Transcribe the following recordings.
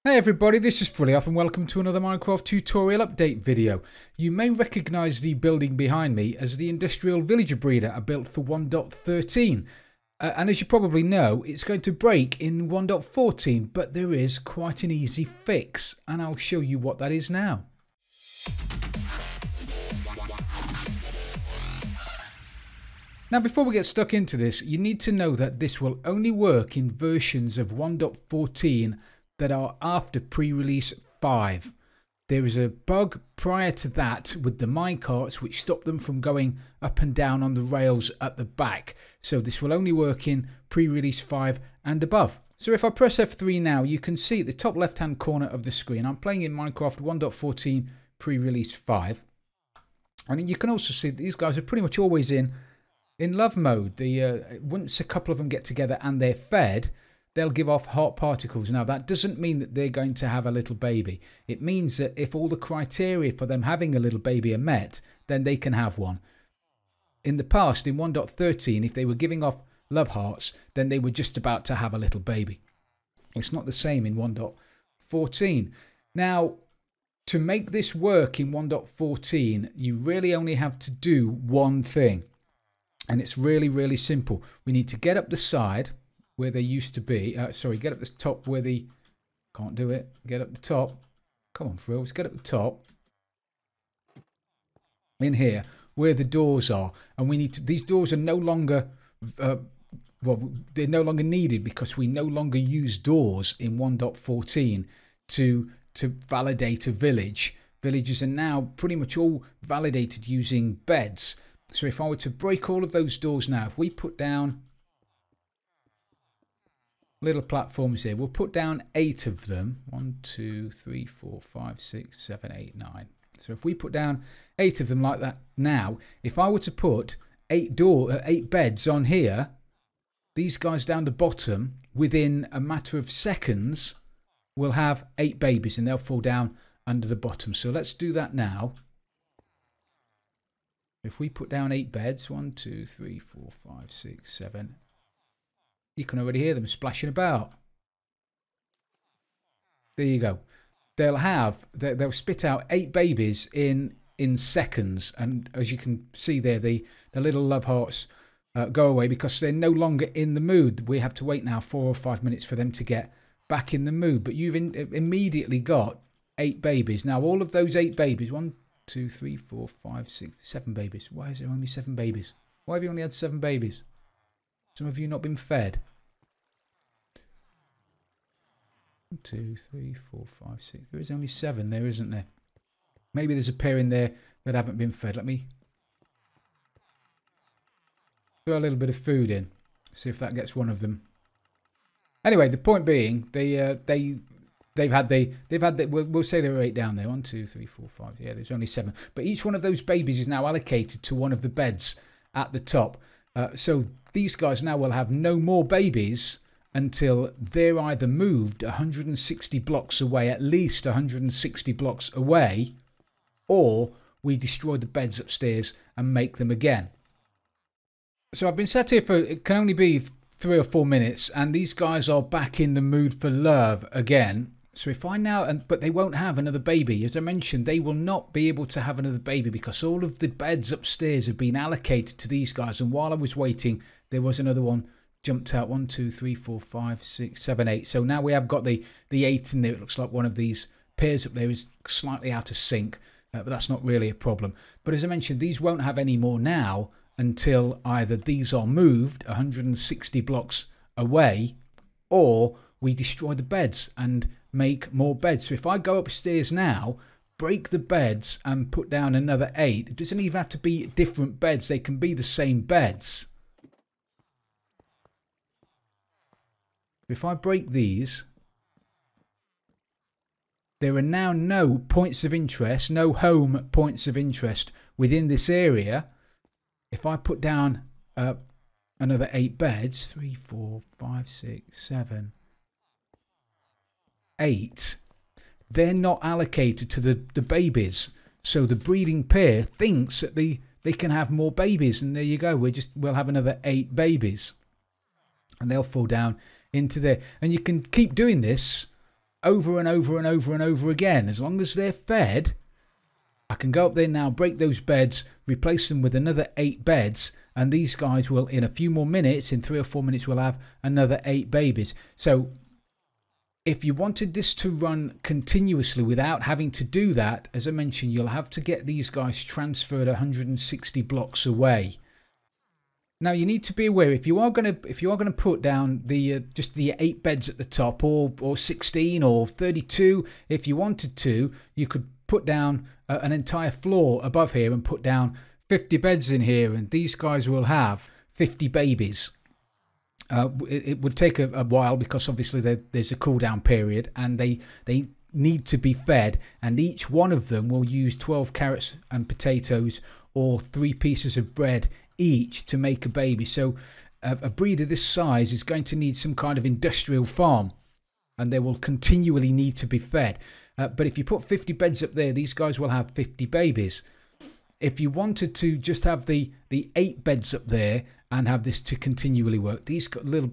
Hey everybody, this is Frilioth and welcome to another Minecraft tutorial update video. You may recognise the building behind me as the Industrial Villager Breeder I built for 1.13. And as you probably know, it's going to break in 1.14, but there is quite an easy fix, and I'll show you what that is now. Now before we get stuck into this, you need to know that this will only work in versions of 1.14 that are after pre-release 5. There is a bug prior to that with the minecarts which stop them from going up and down on the rails at the back. So this will only work in pre-release 5 and above. So if I press F3 now, you can see at the top left hand corner of the screen, I'm playing in Minecraft 1.14 pre-release 5. And you can also see that these guys are pretty much always in love mode. Once a couple of them get together and they're fed, they'll give off heart particles. Now, that doesn't mean that they're going to have a little baby. It means that if all the criteria for them having a little baby are met, then they can have one. In the past, in 1.13, if they were giving off love hearts, then they were just about to have a little baby. It's not the same in 1.14. Now, to make this work in 1.14, you really only have to do one thing. And it's really, really simple. We need to get up the side where they used to be. Get up the top where the... Can't do it. Get up the top. Come on, Frills. Get up the top. In here, where the doors are. And we need to... These doors are no longer... well, they're no longer needed because we no longer use doors in 1.14 to validate a village. Villages are now pretty much all validated using beds. So if I were to break all of those doors now, if we put down little platforms here, we'll put down 8 of them. 1, 2, 3, 4, 5, 6, 7, 8, 9. So if we put down 8 of them like that now, if I were to put 8 beds on here, these guys down the bottom, within a matter of seconds, will have 8 babies and they'll fall down under the bottom. So let's do that now. If we put down 8 beds, 1, 2, 3, 4, 5, 6, 7, you can already hear them splashing about. There you go. They'll spit out 8 babies in seconds, and as you can see there, the little love hearts go away because they're no longer in the mood. We have to wait now 4 or 5 minutes for them to get back in the mood. But you've immediately got 8 babies. Now all of those 8 babies, 1, 2, 3, 4, 5, 6, 7 babies. Why is there only 7 babies? Why have you only had 7 babies? Some of you not been fed. 1, 2, 3, 4, 5, 6. There is only 7 there, isn't there? Maybe there's a pair in there that haven't been fed. Let me throw a little bit of food in. See if that gets one of them. Anyway, the point being, we'll say there were 8 down there. 1, 2, 3, 4, 5. Yeah, there's only 7. But each one of those babies is now allocated to one of the beds at the top. So these guys now will have no more babies until they're either moved 160 blocks away, at least 160 blocks away, or we destroy the beds upstairs and make them again. So I've been sat here for, it can only be 3 or 4 minutes, and these guys are back in the mood for love again. So if I now, but they won't have another baby. As I mentioned, they will not be able to have another baby because all of the beds upstairs have been allocated to these guys. And while I was waiting, there was another one jumped out. 1, 2, 3, 4, 5, 6, 7, 8. So now we have got the 8 in there. It looks like one of these pairs up there is slightly out of sync, but that's not really a problem. But as I mentioned, these won't have any more now until either these are moved 160 blocks away, or we destroy the beds and make more beds. So if I go upstairs now, break the beds and put down another 8, it doesn't even have to be different beds. They can be the same beds. If I break these, there are now no points of interest, no home points of interest within this area. If I put down another 8 beds, 3, 4, 5, 6, 7, 8, they're not allocated to the babies. So the breeding pair thinks that they can have more babies, and there you go. We'll have another 8 babies, and they'll fall down into there. And you can keep doing this over and over and over and over again. As long as they're fed, I can go up there now, break those beds, replace them with another 8 beds, and these guys will, in a few more minutes, in 3 or 4 minutes, will have another 8 babies. So if you wanted this to run continuously without having to do that, as I mentioned, you'll have to get these guys transferred 160 blocks away. Now you need to be aware, if you are going to put down the just the 8 beds at the top, or 16 or 32, if you wanted to, you could put down an entire floor above here and put down 50 beds in here, and these guys will have 50 babies. It would take a while because obviously there's a cooldown period, and they need to be fed, and each one of them will use 12 carrots and potatoes or 3 pieces of bread each to make a baby. So a breeder this size is going to need some kind of industrial farm, and they will continually need to be fed. But if you put 50 beds up there, these guys will have 50 babies. If you wanted to just have the 8 beds up there and have this to continually work, these little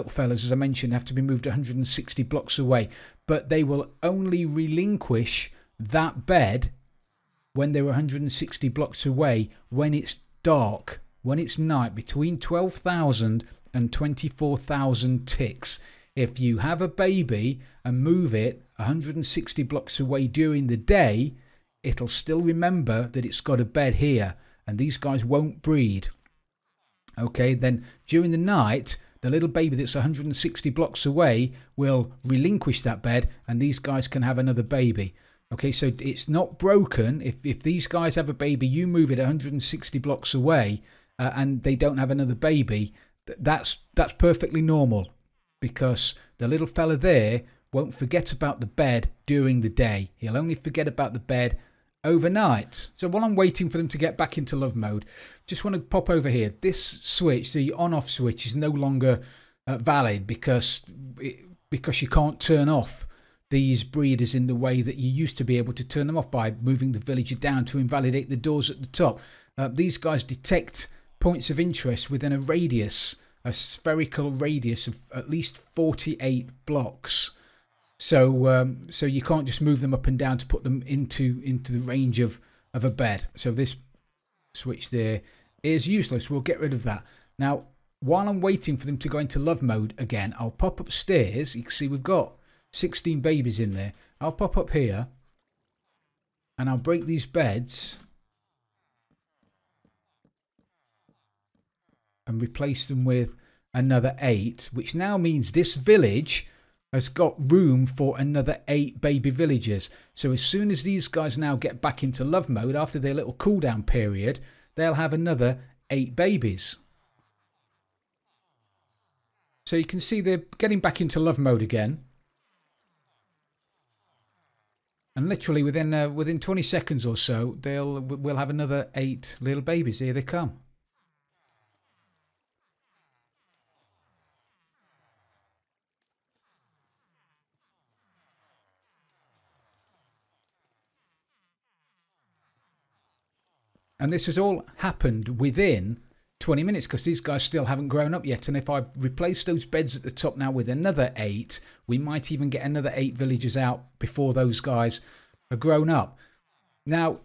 fellas, as I mentioned, have to be moved 160 blocks away, but they will only relinquish that bed when they're 160 blocks away, when it's dark, when it's night, between 12,000 and 24,000 ticks. If you have a baby and move it 160 blocks away during the day, it'll still remember that it's got a bed here, and these guys won't breed. Okay, then during the night, the little baby that's 160 blocks away will relinquish that bed, and these guys can have another baby. Okay, so it's not broken. If these guys have a baby, you move it 160 blocks away, and they don't have another baby, that's perfectly normal, because the little fella there won't forget about the bed during the day. He'll only forget about the bed overnight. So while I'm waiting for them to get back into love mode, just want to pop over here. This switch, the on-off switch, is no longer valid because you can't turn off these breeders in the way that you used to be able to turn them off by moving the villager down to invalidate the doors at the top. These guys detect points of interest within a radius, a spherical radius of at least 48 blocks. So you can't just move them up and down to put them into the range of a bed. So this switch there is useless. We'll get rid of that. Now, while I'm waiting for them to go into love mode again, I'll pop upstairs. You can see we've got 16 babies in there. I'll pop up here and I'll break these beds and replace them with another 8, which now means this village has got room for another 8 baby villagers. So as soon as these guys now get back into love mode after their little cooldown period, they'll have another 8 babies. So you can see they're getting back into love mode again. And literally within 20 seconds or so, we'll have another 8 little babies. Here they come. And this has all happened within 20 minutes because these guys still haven't grown up yet. And if I replace those beds at the top now with another 8, we might even get another 8 villagers out before those guys are grown up. Now,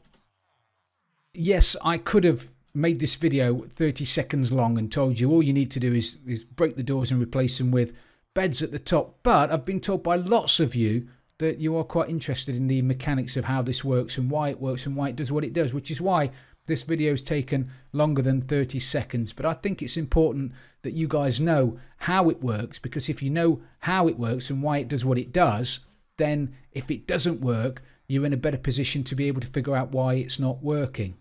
yes, I could have made this video 30 seconds long and told you all you need to do is break the doors and replace them with beds at the top. But I've been told by lots of you that you are quite interested in the mechanics of how this works and why it does what it does, which is why this video has taken longer than 30 seconds. But I think it's important that you guys know how it works, because if you know how it works and why it does what it does, then if it doesn't work, you're in a better position to be able to figure out why it's not working.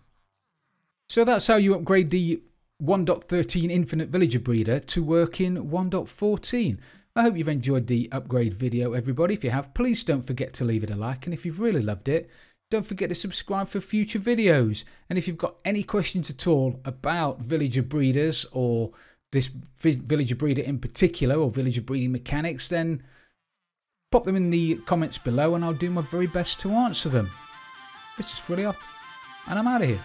So that's how you upgrade the 1.13 Infinite Villager Breeder to work in 1.14. I hope you've enjoyed the upgrade video, everybody. If you have, please don't forget to leave it a like. And if you've really loved it, don't forget to subscribe for future videos. And if you've got any questions at all about villager breeders, or this villager breeder in particular, or villager breeding mechanics, then pop them in the comments below and I'll do my very best to answer them. This is Frilioth, and I'm out of here.